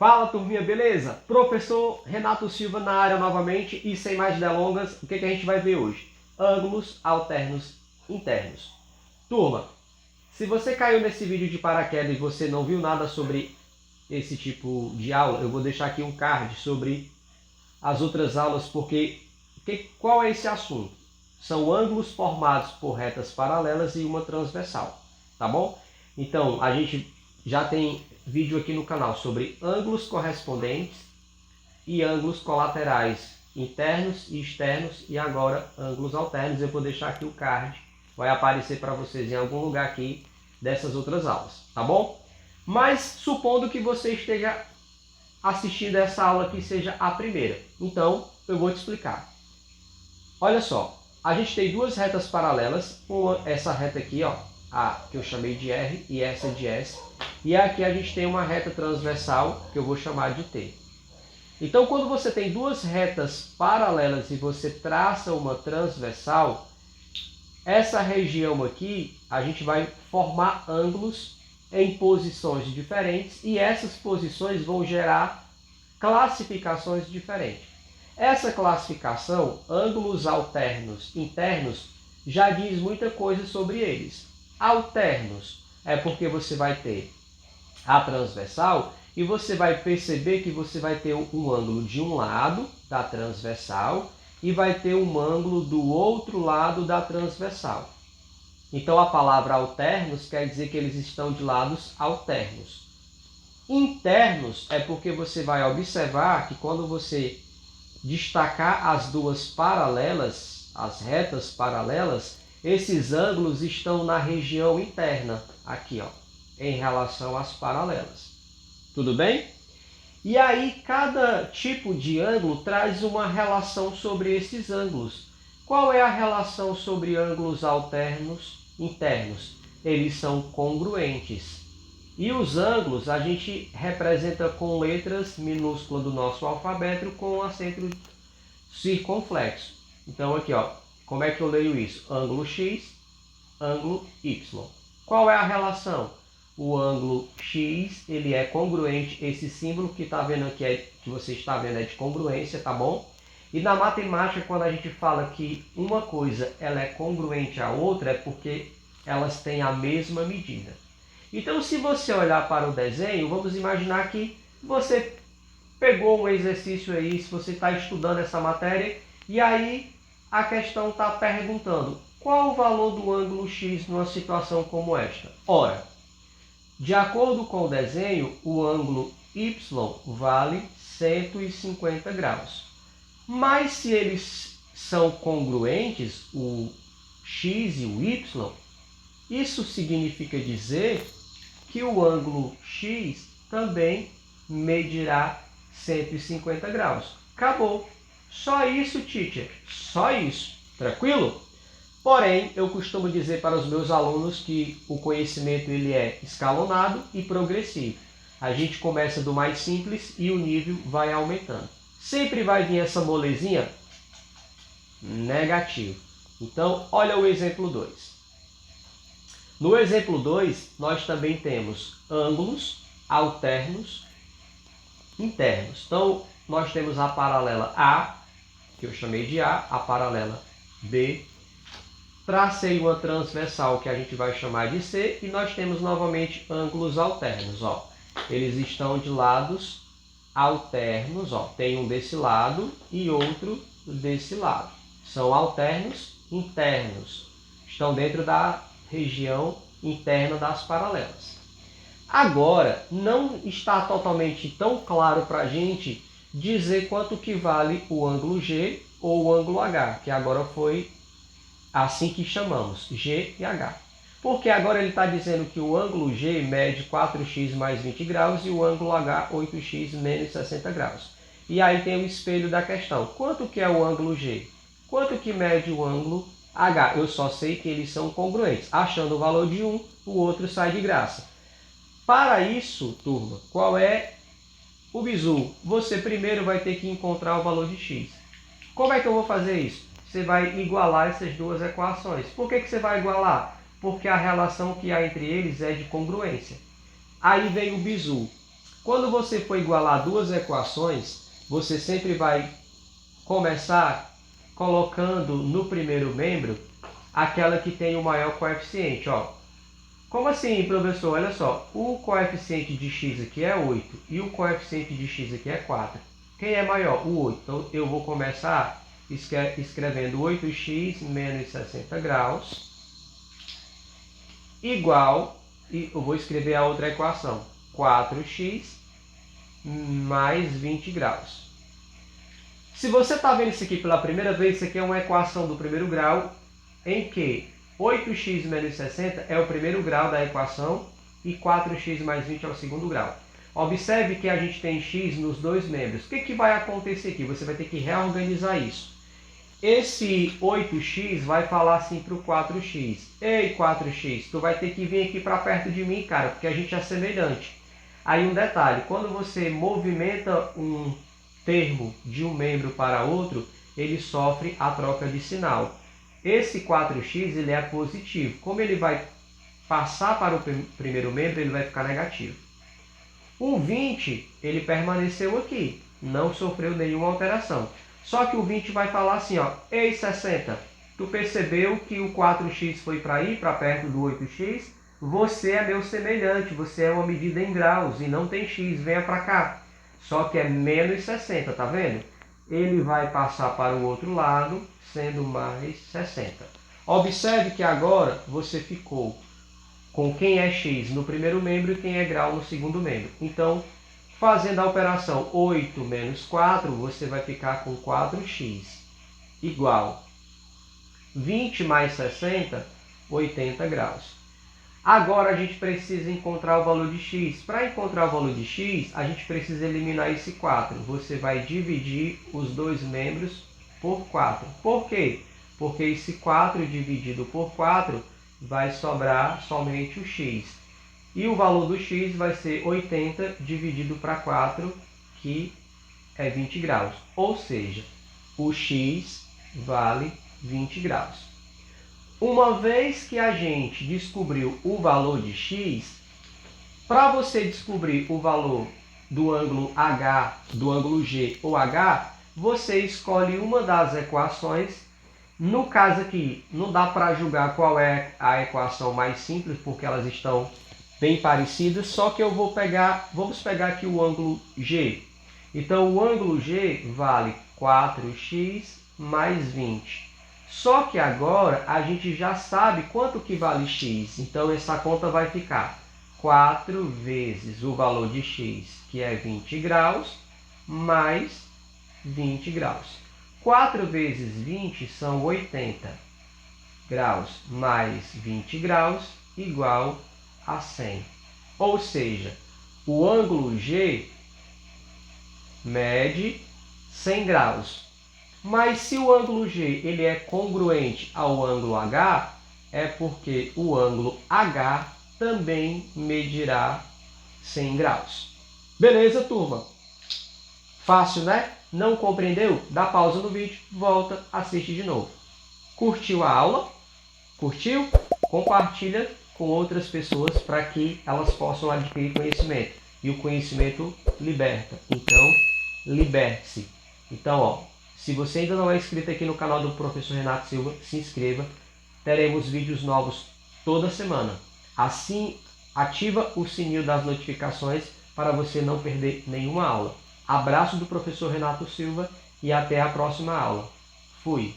Fala, turminha, beleza? Professor Renato Silva na área novamente e sem mais delongas, o que a gente vai ver hoje? Ângulos alternos internos. Turma, se você caiu nesse vídeo de paraquedas e você não viu nada sobre esse tipo de aula, eu vou deixar aqui um card sobre as outras aulas, porque qual é esse assunto? São ângulos formados por retas paralelas e uma transversal, tá bom? Então, a gente já tem vídeo aqui no canal sobre ângulos correspondentes e ângulos colaterais internos e externos, e agora ângulos alternos. Eu vou deixar aqui o card, vai aparecer para vocês em algum lugar aqui dessas outras aulas, tá bom? Mas supondo que você esteja assistindo essa aula que seja a primeira, então eu vou te explicar. Olha só, a gente tem duas retas paralelas, essa reta aqui, ó, a que eu chamei de R e essa de S, e aqui a gente tem uma reta transversal que eu vou chamar de T. Então, quando você tem duas retas paralelas e você traça uma transversal, essa região aqui a gente vai formar ângulos em posições diferentes e essas posições vão gerar classificações diferentes. Essa classificação, ângulos alternos internos, já diz muita coisa sobre eles. Alternos é porque você vai ter a transversal e você vai perceber que você vai ter um ângulo de um lado da transversal e vai ter um ângulo do outro lado da transversal. Então a palavra alternos quer dizer que eles estão de lados alternos. Internos é porque você vai observar que quando você destacar as duas paralelas, as retas paralelas, esses ângulos estão na região interna, aqui, ó, em relação às paralelas. Tudo bem? E aí, cada tipo de ângulo traz uma relação sobre esses ângulos. Qual é a relação sobre ângulos alternos internos? Eles são congruentes. E os ângulos a gente representa com letras minúsculas do nosso alfabeto com acento circunflexo. Então aqui, ó, como é que eu leio isso? Ângulo X, ângulo Y. Qual é a relação? O ângulo X, ele é congruente, esse símbolo que tá vendo aqui que você está vendo é de congruência, tá bom? E na matemática, quando a gente fala que uma coisa ela é congruente à outra, é porque elas têm a mesma medida. Então, se você olhar para o desenho, vamos imaginar que você pegou um exercício aí, se você está estudando essa matéria, e aí a questão está perguntando qual o valor do ângulo X numa situação como esta. Ora, de acordo com o desenho, o ângulo Y vale 150 graus. Mas se eles são congruentes, o X e o Y, isso significa dizer que o ângulo X também medirá 150 graus. Acabou. Só isso, teacher. Só isso. Tranquilo? Porém, eu costumo dizer para os meus alunos que o conhecimento ele é escalonado e progressivo. A gente começa do mais simples e o nível vai aumentando. Sempre vai vir essa molezinha? Negativo. Então, olha o exemplo 2. No exemplo 2, nós também temos ângulos alternos internos. Então, nós temos a paralela A, que eu chamei de A paralela B. Tracei uma transversal que a gente vai chamar de C e nós temos novamente ângulos alternos. Ó. Eles estão de lados alternos. Ó. Tem um desse lado e outro desse lado. São alternos internos. Estão dentro da região interna das paralelas. Agora, não está totalmente tão claro para a gente dizer quanto que vale o ângulo G ou o ângulo H, que agora foi assim que chamamos, G e H. Porque agora ele está dizendo que o ângulo G mede 4x mais 20 graus e o ângulo H 8x menos 60 graus. E aí tem o espelho da questão. Quanto que é o ângulo G? Quanto que mede o ângulo H? Eu só sei que eles são congruentes. Achando o valor de um, o outro sai de graça. Para isso, turma, qual é o bizu? Você primeiro vai ter que encontrar o valor de x. Como é que eu vou fazer isso? Você vai igualar essas duas equações. Por que você vai igualar? Porque a relação que há entre eles é de congruência. Aí vem o bizu. Quando você for igualar duas equações, você sempre vai começar colocando no primeiro membro aquela que tem o maior coeficiente. Ó. Como assim, professor? Olha só, o coeficiente de x aqui é 8 e o coeficiente de x aqui é 4. Quem é maior? O 8. Então, eu vou começar escrevendo 8x menos 60 graus igual, e eu vou escrever a outra equação, 4x mais 20 graus. Se você está vendo isso aqui pela primeira vez, isso aqui é uma equação do primeiro grau, em que 8x menos 60 é o primeiro grau da equação e 4x mais 20 é o segundo grau. Observe que a gente tem x nos dois membros. O que vai acontecer aqui? Você vai ter que reorganizar isso. Esse 8x vai falar assim para o 4x. Ei, 4x, tu vai ter que vir aqui para perto de mim, cara, porque a gente é semelhante. Aí um detalhe, quando você movimenta um termo de um membro para outro, ele sofre a troca de sinal. Esse 4x ele é positivo. Como ele vai passar para o primeiro membro, ele vai ficar negativo. O 20 ele permaneceu aqui, não sofreu nenhuma alteração. Só que o 20 vai falar assim, ó, ei 60, tu percebeu que o 4x foi para aí, para perto do 8x? Você é meu semelhante, você é uma medida em graus e não tem x, venha para cá. Só que é menos 60, tá vendo? Ele vai passar para o outro lado, sendo mais 60. Observe que agora você ficou com quem é x no primeiro membro e quem é grau no segundo membro. Então, fazendo a operação 8 menos 4, você vai ficar com 4x igual 20 mais 60, 80 graus. Agora a gente precisa encontrar o valor de x. Para encontrar o valor de x, a gente precisa eliminar esse 4. Você vai dividir os dois membros por 4. Por quê? Porque esse 4 dividido por 4 vai sobrar somente o x. E o valor do x vai ser 80 dividido para 4, que é 20 graus. Ou seja, o x vale 20 graus. Uma vez que a gente descobriu o valor de x, para você descobrir o valor do ângulo H, do ângulo G ou H, você escolhe uma das equações. No caso aqui, não dá para julgar qual é a equação mais simples, porque elas estão bem parecidas, só que vamos pegar aqui o ângulo G. Então, o ângulo G vale 4x mais 20. Só que agora a gente já sabe quanto que vale x. Então, essa conta vai ficar 4 vezes o valor de x, que é 20 graus, mais 20 graus. 4 vezes 20 são 80 graus, mais 20 graus, igual a 100. Ou seja, o ângulo G mede 100 graus. Mas se o ângulo G ele é congruente ao ângulo H, é porque o ângulo H também medirá 100 graus. Beleza, turma? Fácil, né? Não compreendeu? Dá pausa no vídeo, volta, assiste de novo. Curtiu a aula? Curtiu? Compartilha com outras pessoas para que elas possam adquirir conhecimento. E o conhecimento liberta. Então, liberte-se. Então, ó, se você ainda não é inscrito aqui no canal do Professor Renato Silva, se inscreva. Teremos vídeos novos toda semana. Assim, ativa o sininho das notificações para você não perder nenhuma aula. Abraço do professor Renato Silva e até a próxima aula. Fui!